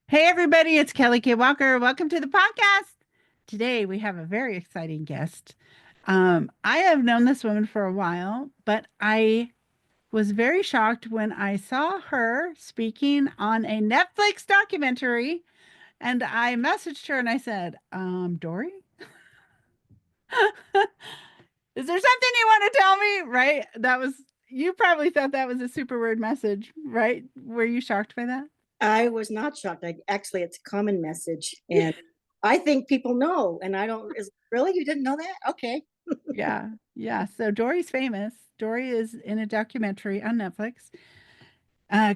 Hey, everybody, it's Kaye Walker. Welcome to the podcast. Today, we have a very exciting guest. I have known this woman for a while, but I was very shocked when I saw her speaking on a Netflix documentary. And I messaged her and I said, Dorie, is there something you want to tell me? Right? You probably thought that was a super weird message, right? Were you shocked by that? I was not shocked. Actually, it's a common message, and I think people know. And I don't. Really, you didn't know that? Okay. Yeah, yeah. So Dory's famous. Dory is in a documentary on Netflix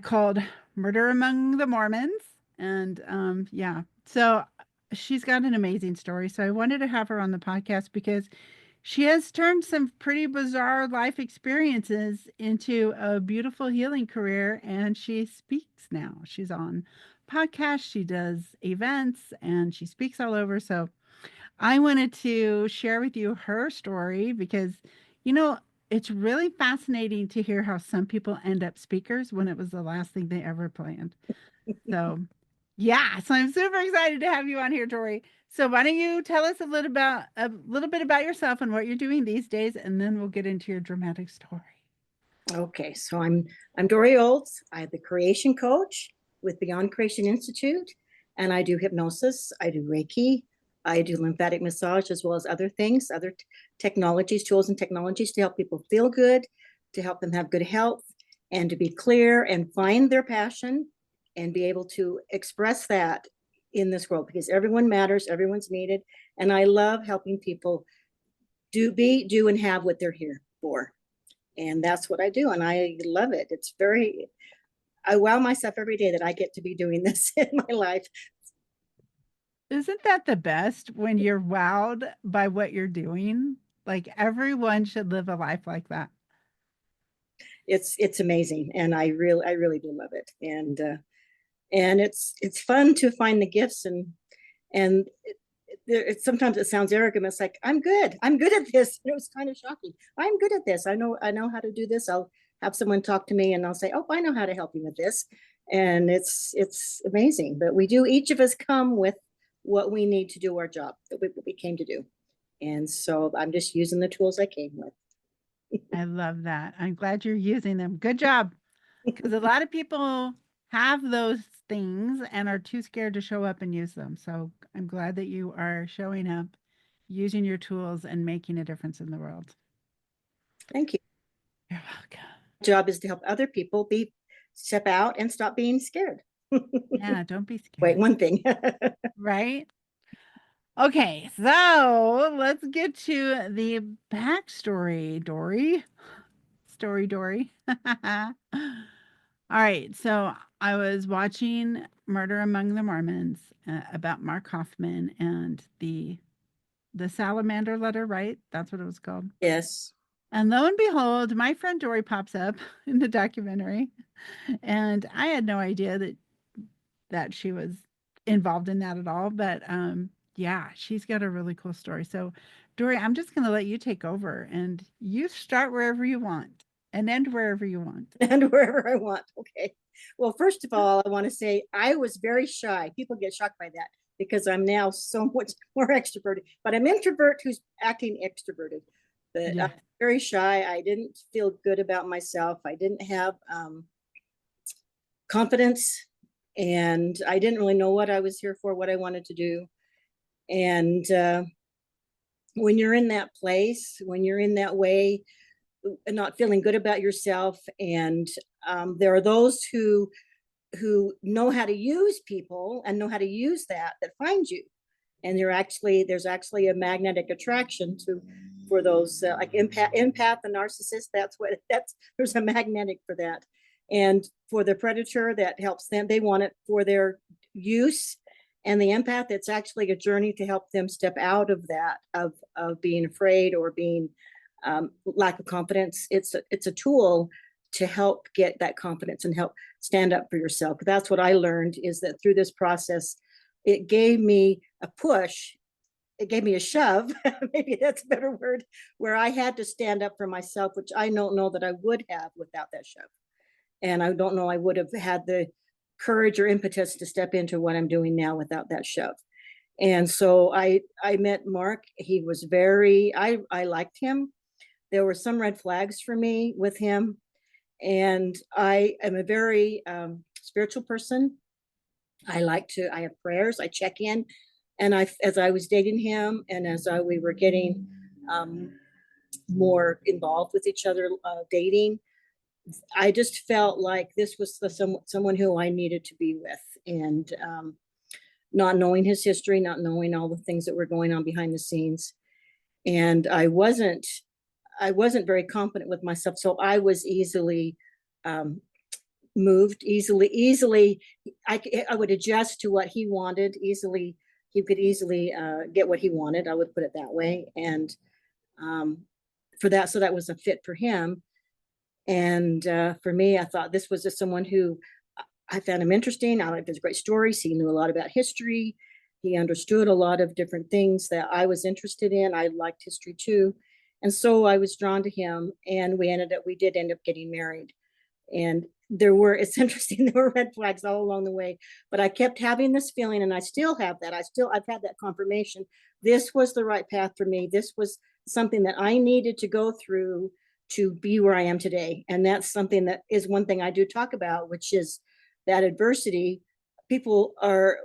called Murder Among the Mormons. And yeah, so she's got an amazing story. So I wanted to have her on the podcast because she has turned some pretty bizarre life experiences into a beautiful healing career. And she speaks now. She's on podcasts, she does events, and she speaks all over. So I wanted to share with you her story because, you know, it's really fascinating to hear how some people end up speakers when it was the last thing they ever planned. So, yeah, so I'm super excited to have you on here, Tori. So, why don't you tell us a little bit about yourself and what you're doing these days, and then we'll get into your dramatic story. Okay. So I'm Dorie Olds. I'm the creation coach with Beyond Creation Institute, and I do hypnosis. I do Reiki. I do lymphatic massage as well as other things, other technologies, tools, and technologies to help people feel good, to help them have good health, and to be clear and find their passion and be able to express that in this world because everyone matters, everyone's needed, and I love helping people do and have what they're here for. And that's what I do, and I love it. I wow myself every day that I get to be doing this in my life. Isn't that the best when you're wowed by what you're doing? Like everyone should live a life like that. It's amazing, and I really do love it. And it's fun to find the gifts, and sometimes it sounds arrogant. It's like I'm good at this. It was kind of shocking. I'm good at this. I know how to do this. I'll have someone talk to me, and I'll say, "Oh, I know how to help you with this," and it's amazing. But we do. Each of us come with what we need to do our job that we came to do, and so I'm just using the tools I came with. I love that. I'm glad you're using them. Good job. Because a lot of people have those things and are too scared to show up and use them. So I'm glad that you are showing up, using your tools, and making a difference in the world. Thank you. You're welcome. Job is to help other people be step out and stop being scared. Yeah, don't be Wait, scared. one thing. Right? Okay, so let's get to the backstory, Dory. Story, Dory. All right, so I was watching Murder Among the Mormons about Mark Hoffman and the salamander letter, right? That's what it was called. Yes. And lo and behold, my friend Dory pops up in the documentary, and I had no idea that she was involved in that at all. But yeah, she's got a really cool story. So, Dory, I'm just going to let you take over, and you start wherever you want and end wherever you want. And wherever I want. Okay. Well, first of all, I want to say I was very shy. People get shocked by that because I'm now so much more extroverted, but I'm introvert who's acting extroverted. But I'm Yes. very shy. I didn't feel good about myself. I didn't have confidence, and I didn't really know what I was here for, what I wanted to do. And when you're in that place, when you're in that way, not feeling good about yourself, and there are those who know how to use people and know how to use that find you, and there's actually a magnetic attraction to for those like empath and narcissist. That's there's a magnetic for that, and for the predator that helps them, they want it for their use, and the empath, it's actually a journey to help them step out of that of being afraid or being lack of confidence. It's a tool to help get that confidence and help stand up for yourself. That's what I learned, is that through this process, it gave me a push. It gave me a shove, maybe that's a better word, where I had to stand up for myself, which I don't know that I would have without that shove. And I don't know I would have had courage or impetus to step into what I'm doing now without that shove. And so I met Mark. He was I liked him. There were some red flags for me with him. And I am a very spiritual person. I have prayers, I check in. And as I was dating him and we were getting more involved with each other, dating, I just felt like this was someone who I needed to be with. And not knowing his history, not knowing all the things that were going on behind the scenes. And I wasn't very confident with myself. So I was easily moved, easily. I would adjust to what he wanted easily. He could easily get what he wanted. I would put it that way. And so that was a fit for him. And for me, I thought this was just someone who I found him interesting. I liked his great stories. He knew a lot about history. He understood a lot of different things that I was interested in. I liked history too. And so I was drawn to him, and we did end up getting married. And it's interesting, there were red flags all along the way, but I kept having this feeling, and I still have that. I've had that confirmation. This was the right path for me. This was something that I needed to go through to be where I am today. And that's something that is one thing I do talk about, which is that adversity. People are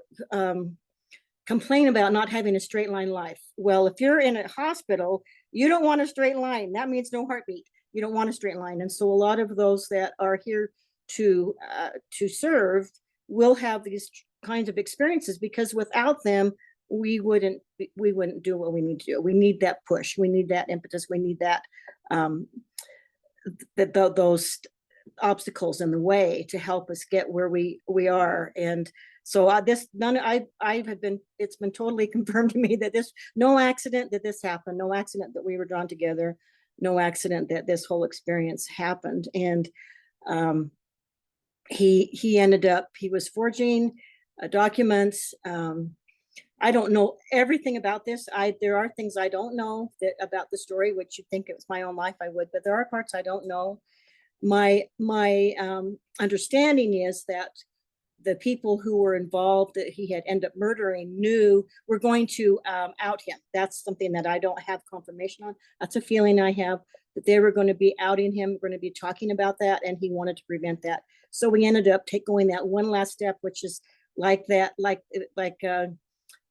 complain about not having a straight line life. Well, if you're in a hospital, you don't want a straight line. That means no heartbeat. You don't want a straight line. And so a lot of those that are here to serve will have these kinds of experiences, because without them, we wouldn't do what we need to do. We need that push. We need that impetus. We need that those obstacles in the way to help us get where we are. And so it's been totally confirmed to me that no accident that this happened, no accident that we were drawn together, no accident that this whole experience happened. And he was forging documents. I don't know everything about this. There are things I don't know about the story, which you'd think it was my own life, I would, but there are parts I don't know. My understanding is that the people who were involved that he had ended up murdering were going to out him. That's something that I don't have confirmation on. That's a feeling I have, that they were going to be outing him, going to be talking about that, and he wanted to prevent that. So we ended up going that one last step, which is like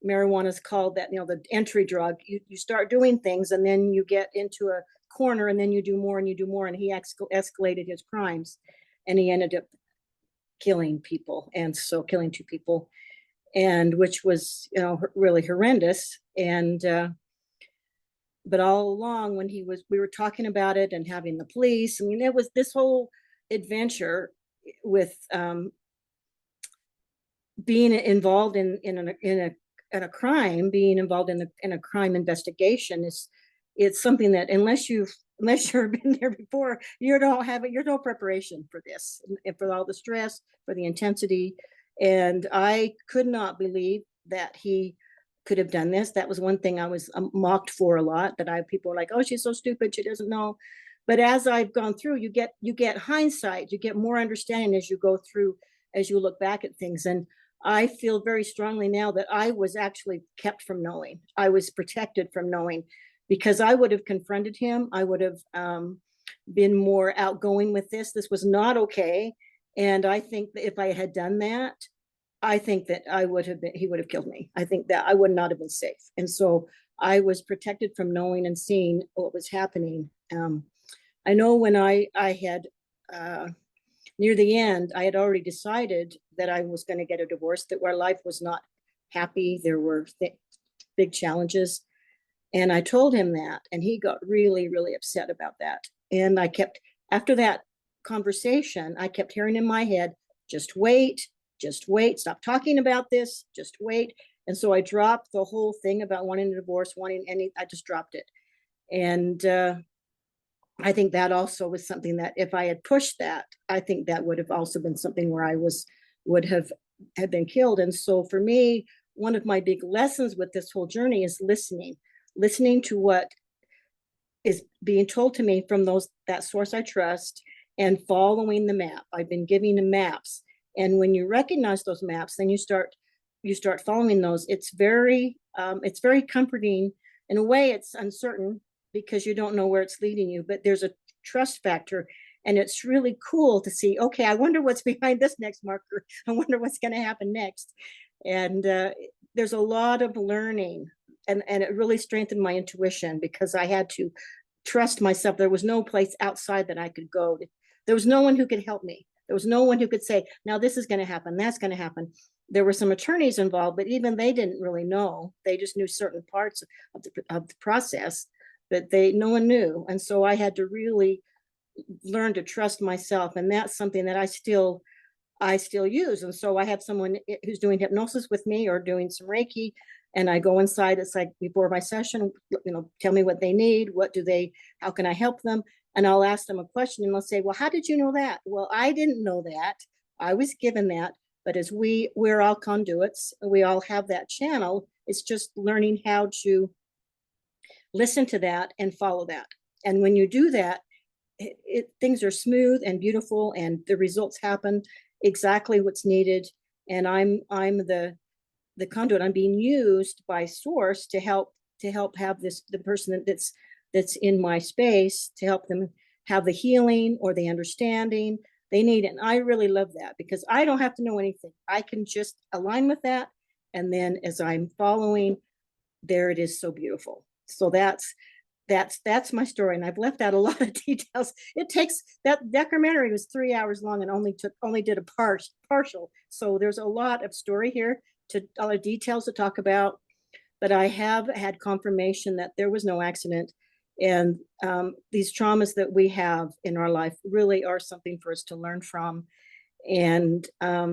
marijuana is called that, the entry drug. You start doing things, and then you get into a corner, and then you do more and you do more. And he escalated his crimes, and he ended up killing people, and so killing 2 people, and which was really horrendous. And but all along when we were talking about it and having the police, I mean, it was this whole adventure with being involved in a crime, being involved in a crime investigation it's something that unless you've been there before, you're no preparation for this, and for all the stress, for the intensity. And I could not believe that he could have done this. That was one thing I was mocked for a lot, people were like, oh, she's so stupid, she doesn't know. But as I've gone through, you get hindsight, you get more understanding as you go through, as you look back at things. And I feel very strongly now that I was actually kept from knowing. I was protected from knowing, because I would have confronted him. I would have been more outgoing with this. This was not okay. And I think that if I had done that, I think that he would have killed me. I think that I would not have been safe. And so I was protected from knowing and seeing what was happening. I know when I had, near the end, I had already decided that I was going to get a divorce, that our life was not happy. There were big challenges. And I told him that, and he got really, really upset about that. And after that conversation, I kept hearing in my head, just wait, stop talking about this, just wait. And so I dropped the whole thing about wanting a divorce, I just dropped it. And I think that also was something that if I had pushed that, I think that would have also been something where would have been killed. And so for me, one of my big lessons with this whole journey is listening to what is being told to me from that source I trust, and following the map. I've been giving them maps, And when you recognize those maps, then you start following those. It's very comforting. In a way, it's uncertain because you don't know where it's leading you, but there's a trust factor. And it's really cool to see, okay, I wonder what's behind this next marker. I wonder what's going to happen next. And there's a lot of learning. And it really strengthened my intuition because I had to trust myself. There was no place outside that I could go. There was no one who could help me. There was no one who could say, now this is going to happen, that's going to happen. There were some attorneys involved, but even they didn't really know. They just knew certain parts of the process, but no one knew. And so I had to really learn to trust myself. And that's something that I still use. And so I have someone who's doing hypnosis with me or doing some Reiki, and I go inside. It's like before my session, tell me what they need. How can I help them? And I'll ask them a question and they'll say, well, how did you know that? Well, I didn't know that. I was given that. But as we're all conduits, we all have that channel. It's just learning how to listen to that and follow that. And when you do that, things are smooth and beautiful, and the results happen exactly what's needed. And I'm the conduit. I'm being used by source to help have the person that's in my space, to help them have the healing or the understanding they need. And I really love that because I don't have to know anything. I can just align with that. And then as I'm following, there it is, so beautiful. So that's my story. And I've left out a lot of details. It takes that documentary was 3 hours long and only did a partial. So there's a lot of story here, a lot of details to talk about. But I have had confirmation that there was no accident. And these traumas that we have in our life really are something for us to learn from. And I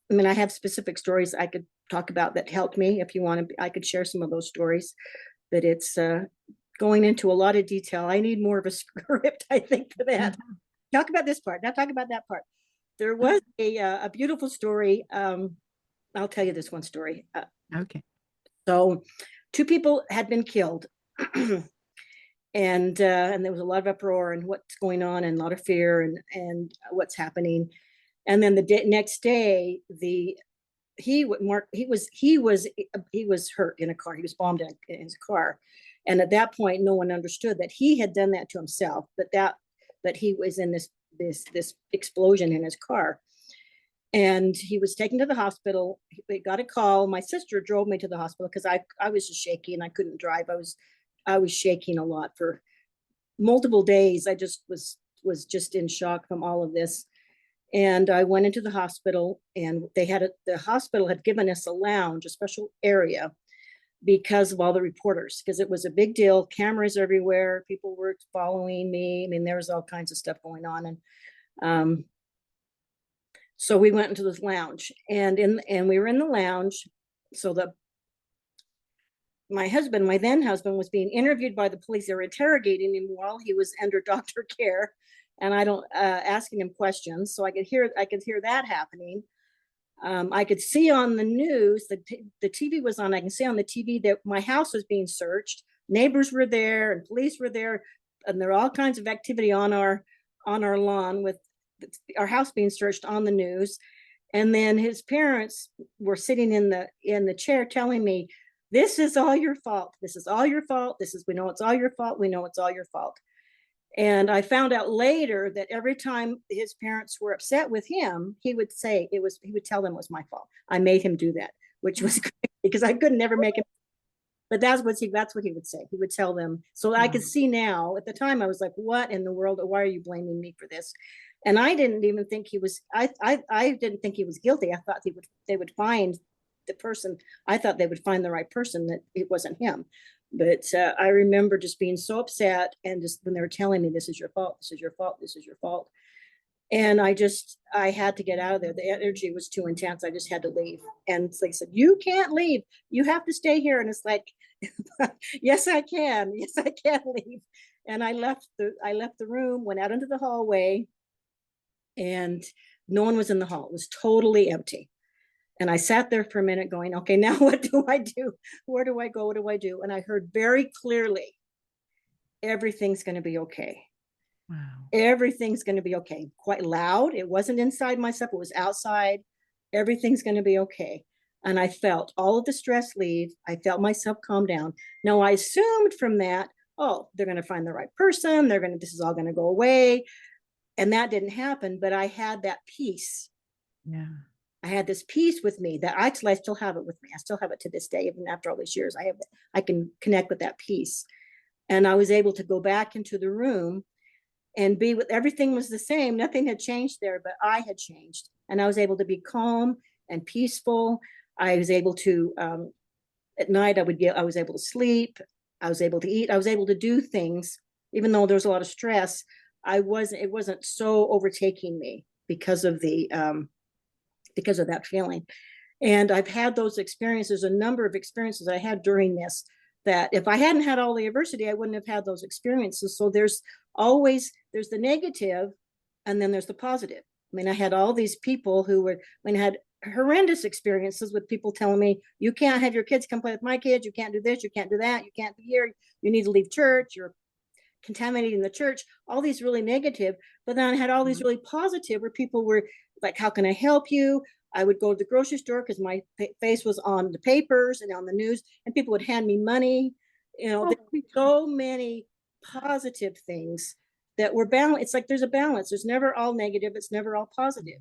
mean, I have specific stories I could talk about that helped me. If you want to, I could share some of those stories. But it's going into a lot of detail. I need more of a script, I think, for that. Talk about this part, now talk about that part. There was a beautiful story. I'll tell you this one story. Okay. So 2 people had been killed. And there was a lot of uproar and what's going on and a lot of fear and what's happening. And then the next day, he was hurt in a car. He was bombed in his car. And at that point, no one understood that he had done that to himself, but he was in this explosion in his car. And he was taken to the hospital. We got a call. My sister drove me to the hospital because I was just shaky and I couldn't drive. I was shaking a lot for multiple days. I just was just in shock from all of this. And I went into the hospital, and the hospital had given us a lounge, a special area, because of all the reporters, because it was a big deal. Cameras everywhere. People were following me. I mean, there was all kinds of stuff going on. And so we went into this lounge, and we were in the lounge. So my then husband, was being interviewed by the police. They were interrogating him while he was under doctor care, and asking him questions. So I could hear that happening. I could see on the news that the TV was on. I can see on the TV that my house was being searched. Neighbors were there and police were there, and there were all kinds of activity on our lawn with our house being searched on the news. And then his parents were sitting in the chair telling me, "This is all your fault. This is all your fault. We know it's all your fault. We know it's all your fault." And I found out later that every time his parents were upset with him, he would tell them it was my fault. I made him do that, which was great because I could never make him. But that's what he would say. He would tell them. So I could see now. At the time, I was like, "What in the world? Why are you blaming me for this?" And I didn't even think he was. I didn't think he was guilty. I thought they would find the person. I thought they would find the right person, that it wasn't him. But I remember just being so upset, and just when they were telling me, "This is your fault. This is your fault. This is your fault." And I had to get out of there. The energy was too intense. I just had to leave. And it's like I said, "You can't leave. You have to stay here." And it's like, yes, I can. Yes, I can leave. And I left the room, went out into the hallway, and no one was in the hall. It was totally empty. And I sat there for a minute going, "Okay, now what do I do? Where do I go? What do I do?" And I heard very clearly, "Everything's going to be okay. Wow. Everything's going to be okay. Quite loud. It wasn't inside myself, it was outside. Everything's going to be okay. And I felt all of the stress leave. I felt myself calm down. Now, I assumed from that, oh, they're going to find the right person. This is all going to go away. And that didn't happen. But I had that peace. Yeah. I had this peace with me that I still have it with me. I still have it to this day, even after all these years. I can connect with that peace. And I was able to go back into the room and be with, everything was the same. Nothing had changed there, but I had changed. And I was able to be calm and peaceful. I was able to, at night, I was able to sleep. I was able to eat. I was able to do things, even though there was a lot of stress. It wasn't so overtaking me because of that feeling. And I've had those experiences, a number of experiences I had during this, that if I hadn't had all the adversity, I wouldn't have had those experiences. So there's the negative, and then there's the positive. I mean, I had all these people had horrendous experiences with people telling me, you can't have your kids come play with my kids, you can't do this, you can't do that, you can't be here, you need to leave church, you're contaminating the church, all these really negative. But then I had all these really positive where people were like, how can I help you? I would go to the grocery store because my face was on the papers and on the news, and people would hand me money. There's so many positive things that were balanced. It's like there's a balance. There's never all negative. It's never all positive,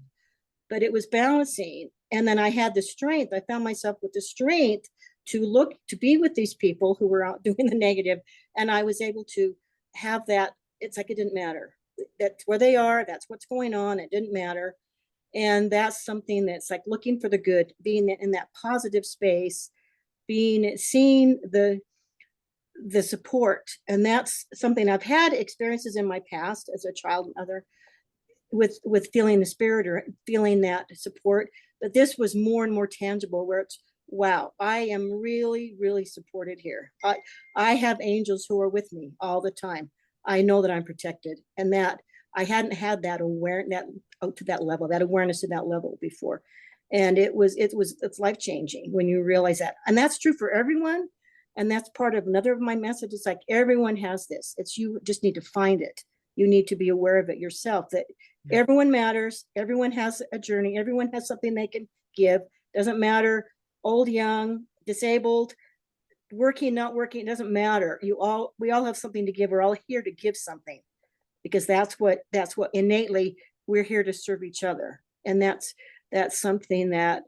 but it was balancing. And then I had the strength. I found myself with the strength to be with these people who were out doing the negative. And I was able to have that. It's like it didn't matter. That's where they are. That's what's going on. It didn't matter. And that's something that's like looking for the good, being in that positive space, seeing the support. And that's something I've had experiences in my past as a child and other with feeling the spirit or feeling that support. But this was more and more tangible, where it's, wow, I am really, really supported here. I have angels who are with me all the time. I know that I'm protected, and that I hadn't had that awareness to that level, that awareness to that level before. And it's life changing when you realize that. And that's true for everyone. And that's part of another of my messages. Like, everyone has this. It's, you just need to find it. You need to be aware of it yourself, that everyone matters. Everyone has a journey. Everyone has something they can give. Doesn't matter, old, young, disabled, working, not working, it doesn't matter. We all have something to give. We're all here to give something, because that's what innately we're here to serve each other. And that's something that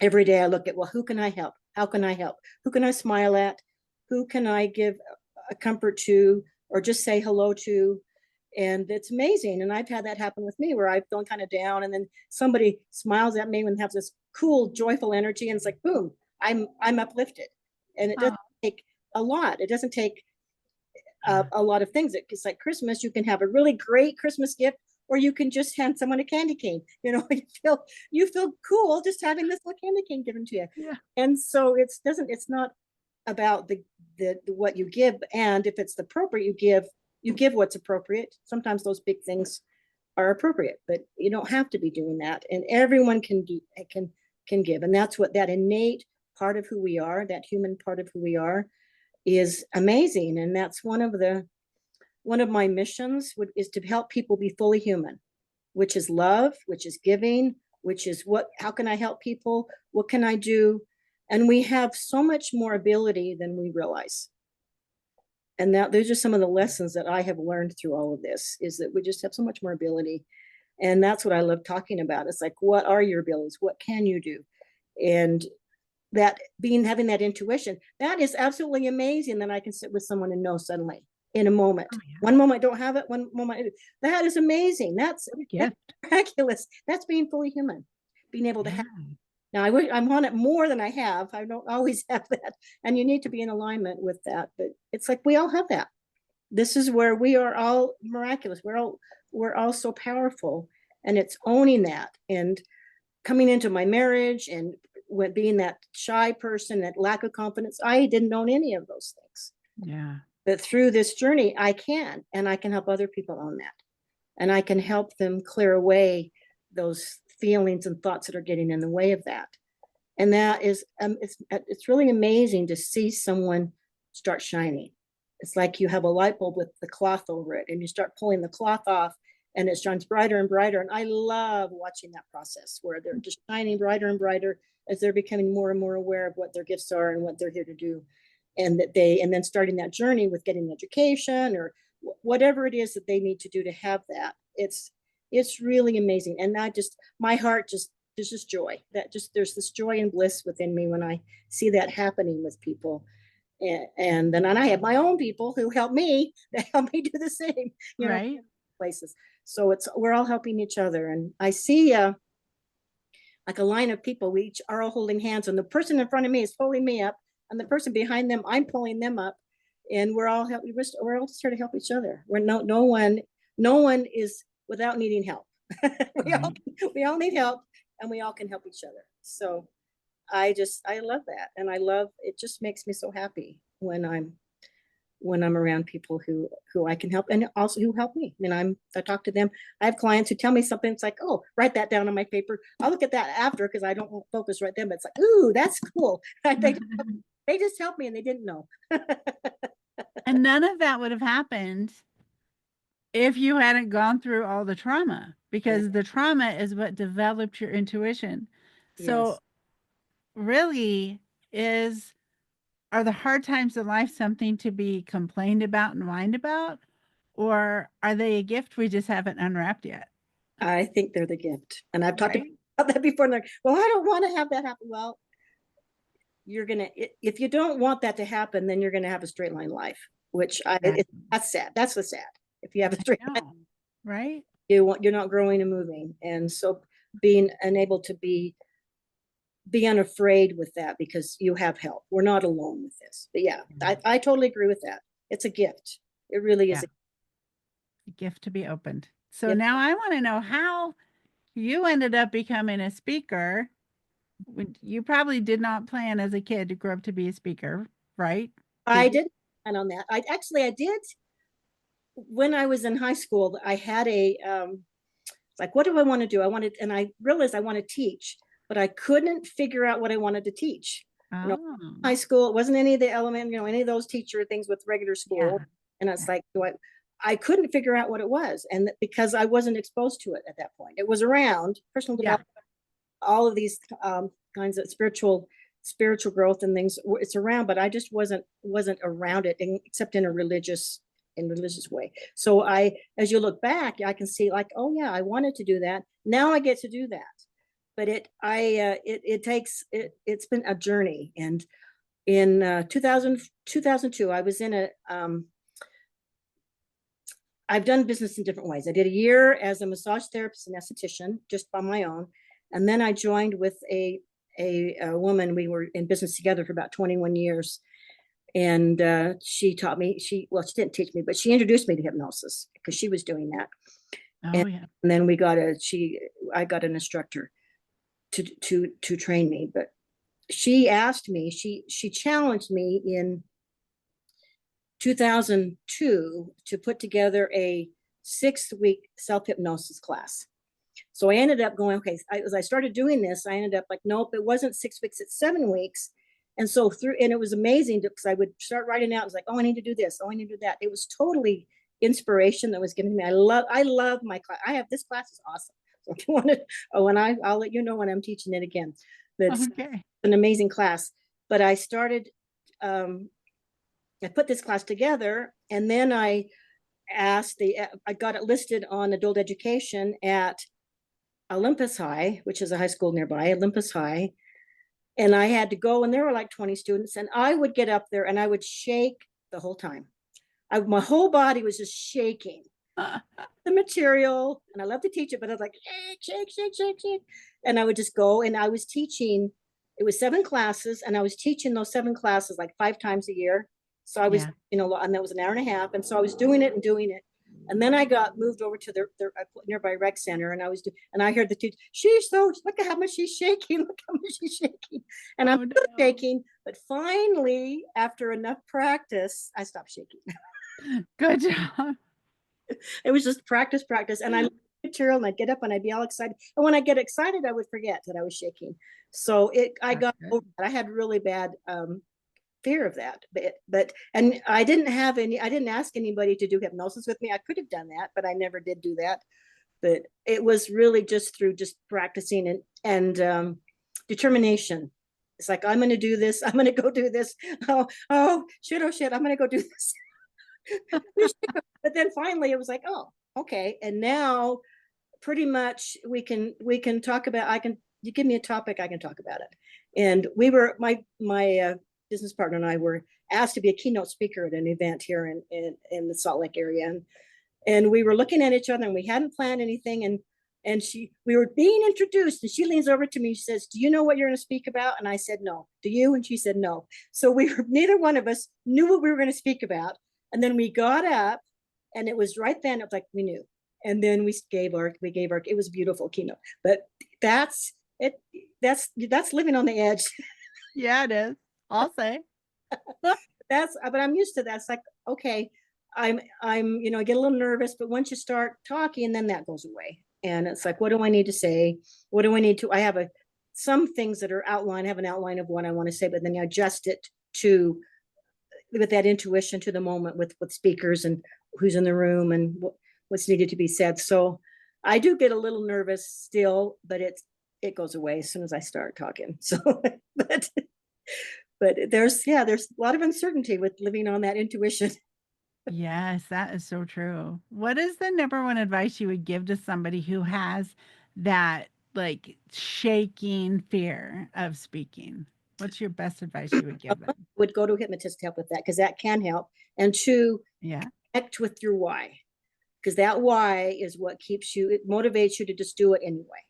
every day I look at, well, who can I help? How can I help? Who can I smile at? Who can I give a comfort to, or just say hello to? And it's amazing. And I've had that happen with me, where I've feeling kind of down, and then somebody smiles at me and has this cool, joyful energy, and it's like, boom, I'm uplifted. And it doesn't take a lot. It doesn't take a lot of things. It's like Christmas. You can have a really great Christmas gift, or you can just hand someone a candy cane. You feel cool just having this little candy cane given to you. Yeah. And so it's not about the what you give, and if it's appropriate, you give what's appropriate. Sometimes those big things are appropriate, but you don't have to be doing that. And everyone can give, and that's what that innate part of who we are, that human part of who we are, is amazing. And that's one of my missions is to help people be fully human, which is love, which is giving, which is how can I help people? What can I do? And we have so much more ability than we realize. And those are some of the lessons that I have learned through all of this, is that we just have so much more ability. And that's what I love talking about. It's like, what are your abilities? What can you do? And that having that intuition, that is absolutely amazing, that I can sit with someone and know suddenly in a moment. Oh, yeah. One moment I don't have it, one moment that is amazing. That's miraculous. That's being fully human, being able to have. Now I want it more than I have. I don't always have that, and you need to be in alignment with that. But it's like we all have that. This is where we are all miraculous. We're all so powerful, and it's owning that. And coming into my marriage and being that shy person, that lack of confidence, I didn't own any of those things. Yeah. But through this journey, I can help other people own that. And I can help them clear away those feelings and thoughts that are getting in the way of that. And that is, it's really amazing to see someone start shining. It's like you have a light bulb with the cloth over it, and you start pulling the cloth off, and it shines brighter and brighter. And I love watching that process where they're just shining brighter and brighter as they're becoming more and more aware of what their gifts are and what they're here to do. And and then starting that journey with getting education or whatever it is that they need to do to have that. It's really amazing. And my heart there's just joy there's this joy and bliss within me when I see that happening with people. And then I have my own people who help me that help me do the same, Right. places. So we're all helping each other. And I see like a line of people, we each are all holding hands, and the person in front of me is pulling me up, and the person behind them, I'm pulling them up, and we're all just here to help each other. We're no one is without needing help. Right. We all need help, and we all can help each other. So I love that, and I love it. Just makes me so happy when I'm around people who I can help and also who help me. I talk to them. I have clients who tell me something. It's like, oh, write that down on my paper. I'll look at that after because I don't focus right then. But it's like, ooh, that's cool. They just helped me and they didn't know. And none of that would have happened if you hadn't gone through all the trauma, Yeah. because the trauma is what developed your intuition. So Yes. really, is are the hard times in life something to be complained about and whined about, or are they a gift we just haven't unwrapped yet? I think they're the gift. And I've talked Right. about that before. And they're like, well, I don't want to have that happen. Well, if you don't want that to happen, then you're gonna have a straight line life, which Exactly. that's sad. That's what's sad. If you have a straight line, No. Right. you're not growing and moving. And so being unable to be unafraid with that because you have help. We're not alone with this. But yeah, I totally agree with that. It's a gift. It really is Yeah. a A gift to be opened. So gift. now I want to know how you ended up becoming a speaker. You probably did not plan as a kid to grow up to be a speaker, right? I Did you? did plan on that. I did when I was in high school. I had like, what do I want to do? And I realized I want to teach, but I couldn't figure out what I wanted to teach. You know, Oh, high school, it wasn't any of the any of those teacher things with regular school. yeah. And it's Yeah. like, I couldn't figure out what it was. And because I wasn't exposed to it at that point, it was around personal Yeah. development, all of these kinds of spiritual growth and things. It's around, but I just wasn't around it except in a religious way. So as you look back, I can see like, oh yeah, I wanted to do that. Now I get to do that. But it's been a journey. And in 2002, I was in I've done business in different ways. I did a year as a massage therapist and esthetician just by my own. And then I joined with a woman. We were in business together for about 21 years. And she taught me, she didn't teach me, but she introduced me to hypnosis because she was doing that. Oh, And, yeah. and then I got an instructor to train me. But she asked me, she challenged me in 2002 to put together a 6-week self-hypnosis class. So I ended up going, okay, as I started doing this, I ended up like, nope, it wasn't 6 weeks, it's 7 weeks. And so and it was amazing because I would start writing out. It was like, oh, I need to do this. Oh, I need to do that. It was totally inspiration that was given to me. I love my class. This class is awesome. So if you want to, I'll let you know when I'm teaching it again. That's Okay. an amazing class. But I put this class together, and then I got it listed on adult education at Olympus High, which is a high school nearby, Olympus High. And I had to go, and there were like 20 students, and I would get up there and I would shake the whole time. My whole body was just shaking the material, and I love to teach it, but I was like, shake, shake, shake, shake. And I would just go, and I was teaching, it was 7 classes, and I was teaching those 7 classes like 5 times a year. So I was, Yeah. and that was an hour and a half. And so I was doing it and doing it. And then I got moved over to their nearby rec center, and and I heard the teacher, look at how much she's shaking, look how much she's shaking. And I'm Oh, still no. shaking, but finally, after enough practice, I stopped shaking. Good job. It was just practice, practice. And I learned material, and I'd get up and I'd be all excited. And when I get excited, I would forget that I was shaking. So I That's got over good. that. I had really bad fear of that. But and I didn't have any, I didn't ask anybody to do hypnosis with me. I could have done that, but I never did do that. But it was really just through just practicing and determination. It's like, I'm going to do this. I'm going to go do this. Oh shit, oh shit, I'm going to go do this. But then finally it was like, oh, okay. And now pretty much we can talk about, I can, you give me a topic, I can talk about it. And we were, my business partner and I were asked to be a keynote speaker at an event here in the Salt Lake area. And we were looking at each other and we hadn't planned anything. And we were being introduced and she leans over to me, she says, do you know what you're going to speak about? And I said, no. Do you? And she said, no. So we were, neither one of us knew what we were going to speak about. And then we got up and it was right then, it was like, we knew. And then we gave our, it was a beautiful keynote, but that's it. That's living on the edge. Yeah, it is. I'll say. But I'm used to that. It's like, okay, I'm, I get a little nervous, but once you start talking, then that goes away. And it's like, what do I need to say? What do I need to, I have some things that are outlined, I have an outline of what I want to say, but then I adjust it to, with that intuition to the moment with speakers and who's in the room and what's needed to be said. So I do get a little nervous still, but it goes away as soon as I start talking. So, but there's a lot of uncertainty with living on that intuition. Yes, that is so true. What is the number one advice you would give to somebody who has that like shaking fear of speaking? What's your best advice you would give them? Would go to a hypnotist to help with that because that can help. And two, Yeah. connect with your why, because that why is what keeps you, it motivates you to just do it anyway.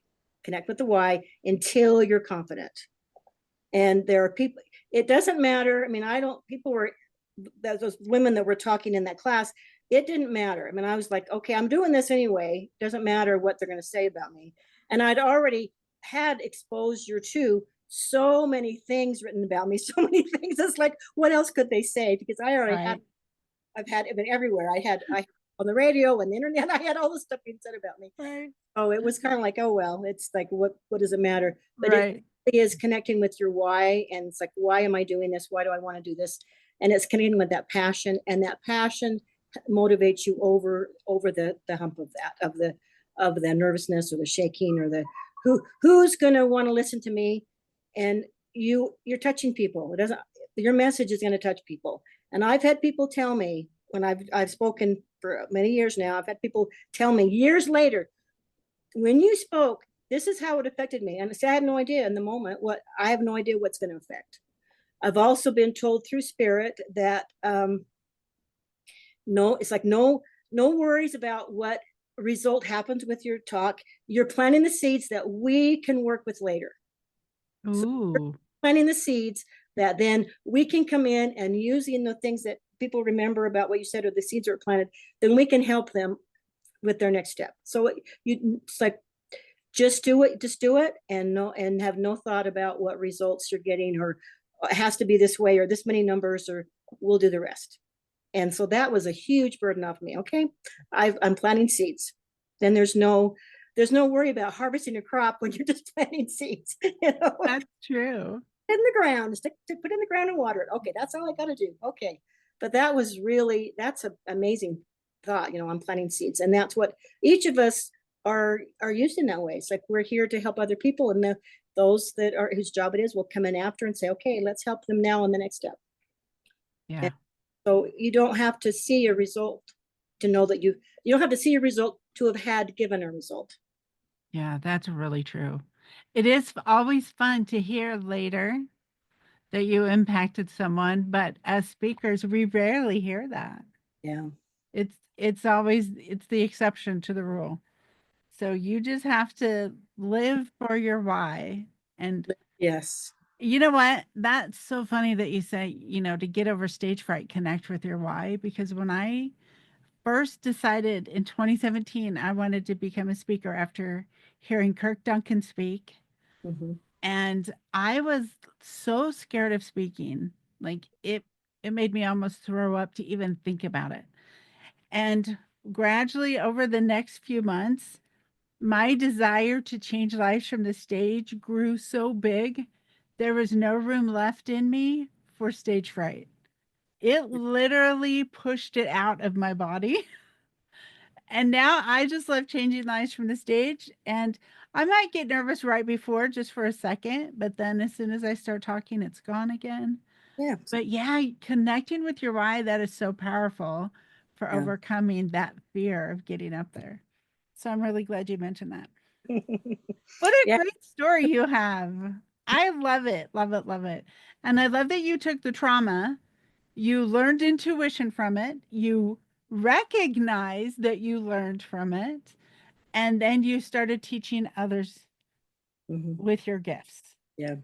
Connect with the why until you're confident. And there are people, it doesn't matter. I mean, people were, those women that were talking in that class, it didn't matter. I mean, I was like, okay, I'm doing this anyway. Doesn't matter what they're going to say about me. And I'd already had exposure to so many things written about me, so many things. It's like, what else could they say? Because I already had, Right. I've had it everywhere. I on the radio and the internet, I had all this stuff being said about me. Right. Oh, it was kind of like, oh, well, it's like, what does it matter? But Right. it is connecting with your why. And it's like, why am I doing this? Why do I want to do this? And it's connecting with that passion, and that passion motivates you over the hump of that, of the nervousness or the shaking or the who's going to want to listen to me. And you're touching people. It doesn't, your message is going to touch people. And I've had people tell me when I've spoken for many years now, I've had people tell me years later, when you spoke, this is how it affected me. And I had no idea in the moment I have no idea what's going to affect. I've also been told through spirit that no, it's like no worries about what result happens with your talk. You're planting the seeds that we can work with later. So Ooh. planting the seeds that then we can come in and using the things that people remember about what you said or the seeds are planted, then we can help them with their next step. So it's like, just do it and have no thought about what results you're getting, or it has to be this way or this many numbers, or we'll do the rest. And so that was a huge burden off me. Okay, I'm planting seeds. Then there's no worry about harvesting a crop when you're just planting seeds. That's true. In the ground, put in the ground and water it. Okay, that's all I got to do. Okay, but that's an amazing thought. I'm planting seeds, and that's what each of us are used in that way. It's like we're here to help other people, and those that are whose job it is will come in after and say, okay, let's help them now on the next step. Yeah. And so you don't have to see a result to know that you don't have to see a result to have had given a result. Yeah, that's really true. It is always fun to hear later that you impacted someone, but as speakers, we rarely hear that. Yeah. It's the exception to the rule. So you just have to live for your why. And Yes. you know what? That's so funny that you say, to get over stage fright, connect with your why. Because when I first decided in 2017 I wanted to become a speaker after hearing Kirk Duncan speak, Mm-hmm. and I was so scared of speaking. Like it made me almost throw up to even think about it. And gradually over the next few months, my desire to change lives from the stage grew so big, there was no room left in me for stage fright. It literally pushed it out of my body. And now I just love changing lives from the stage. And I might get nervous right before just for a second, but then as soon as I start talking, it's gone again. Yeah. But yeah, connecting with your why, that is so powerful for Yeah. overcoming that fear of getting up there. So I'm really glad you mentioned that. What a Yeah. great story you have. I love it, love it, love it. And I love that you took the trauma, you learned intuition from it, you recognized that you learned from it, and then you started teaching others Mhm. with your gifts. Yeah.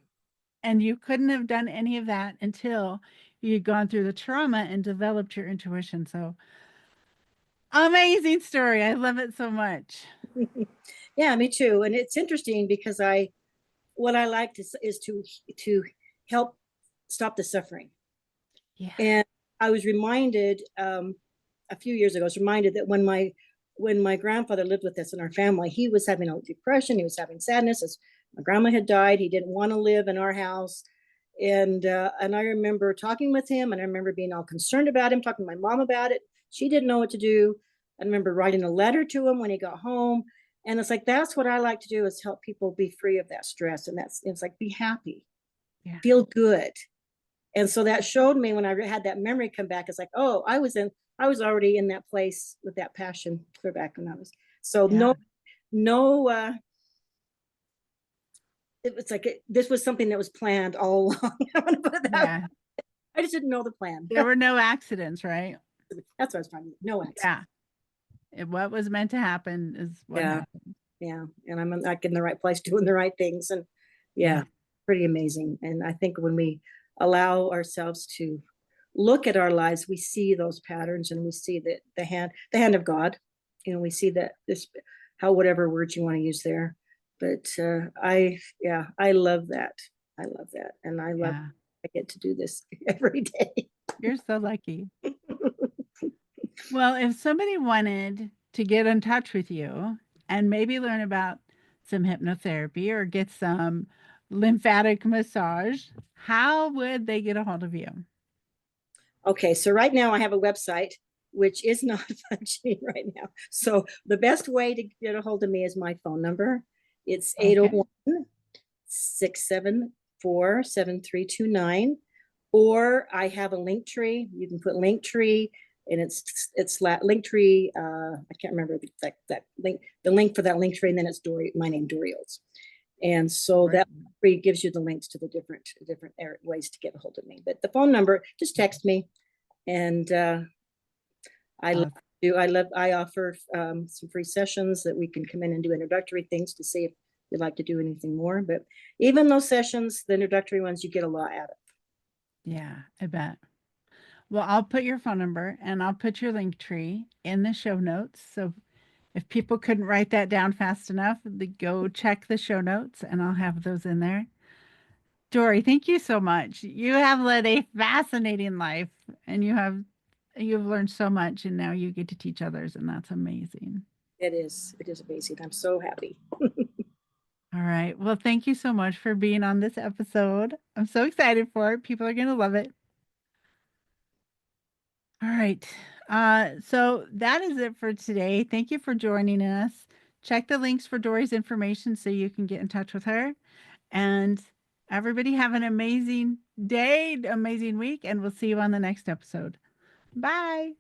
And you couldn't have done any of that until you'd gone through the trauma and developed your intuition. So amazing story. I love it so much. Yeah, me too. And it's interesting because what I like is to help stop the suffering. Yeah. And I was reminded a few years ago, I was reminded that when my grandfather lived with us in our family, he was having a depression, he was having sadness. As my grandma had died, he didn't want to live in our house. And I remember talking with him, and I remember being all concerned about him, talking to my mom about it. She didn't know what to do. I remember writing a letter to him when he got home. And it's like that's what I like to do, is help people be free of that stress. And it's like, be happy, Yeah. feel good. And so that showed me, when I had that memory come back, it's like, oh, I was already in that place with that passion clear back when I was. So Yeah. no it was like this was something that was planned all along. I want to put it that way. Yeah. I just didn't know the plan. There were no accidents, right? That's what I was trying to do. No accident. Yeah. What was meant to happen is what Yeah. happened. Yeah. And I'm like in the right place doing the right things. And Yeah. yeah, pretty amazing. And I think when we allow ourselves to look at our lives, we see those patterns, and we see that the hand of God. We see that this, how, whatever words you want to use there. But yeah, I love that. I love that. And I love, Yeah. I get to do this every day. You're so lucky. Well, if somebody wanted to get in touch with you and maybe learn about some hypnotherapy or get some lymphatic massage, how would they get a hold of you? Okay, so right now I have a website which is not functioning right now. So the best way to get a hold of me is my phone number. It's Okay. 801 674 7329. Or I have a link tree. You can put link tree, and it's link tree. I can't remember that link, the link for that link tree, and then it's my name, Dorie Olds. And so Right. that tree gives you the links to the different ways to get a hold of me. But the phone number, just text me. And I love Awesome. I offer some free sessions that we can come in and do introductory things to see if you'd like to do anything more. But even those sessions, the introductory ones, you get a lot out of. Yeah, I bet. Well, I'll put your phone number and I'll put your link tree in the show notes. So if people couldn't write that down fast enough, they go check the show notes and I'll have those in there. Dorie, thank you so much. You have led a fascinating life and you've learned so much and now you get to teach others and that's amazing. It is amazing. I'm so happy. All right. Well, thank you so much for being on this episode. I'm so excited for it. People are going to love it. All right. So that is it for today. Thank you for joining us. Check the links for Dorie's information so you can get in touch with her. And everybody have an amazing day, amazing week, and we'll see you on the next episode. Bye.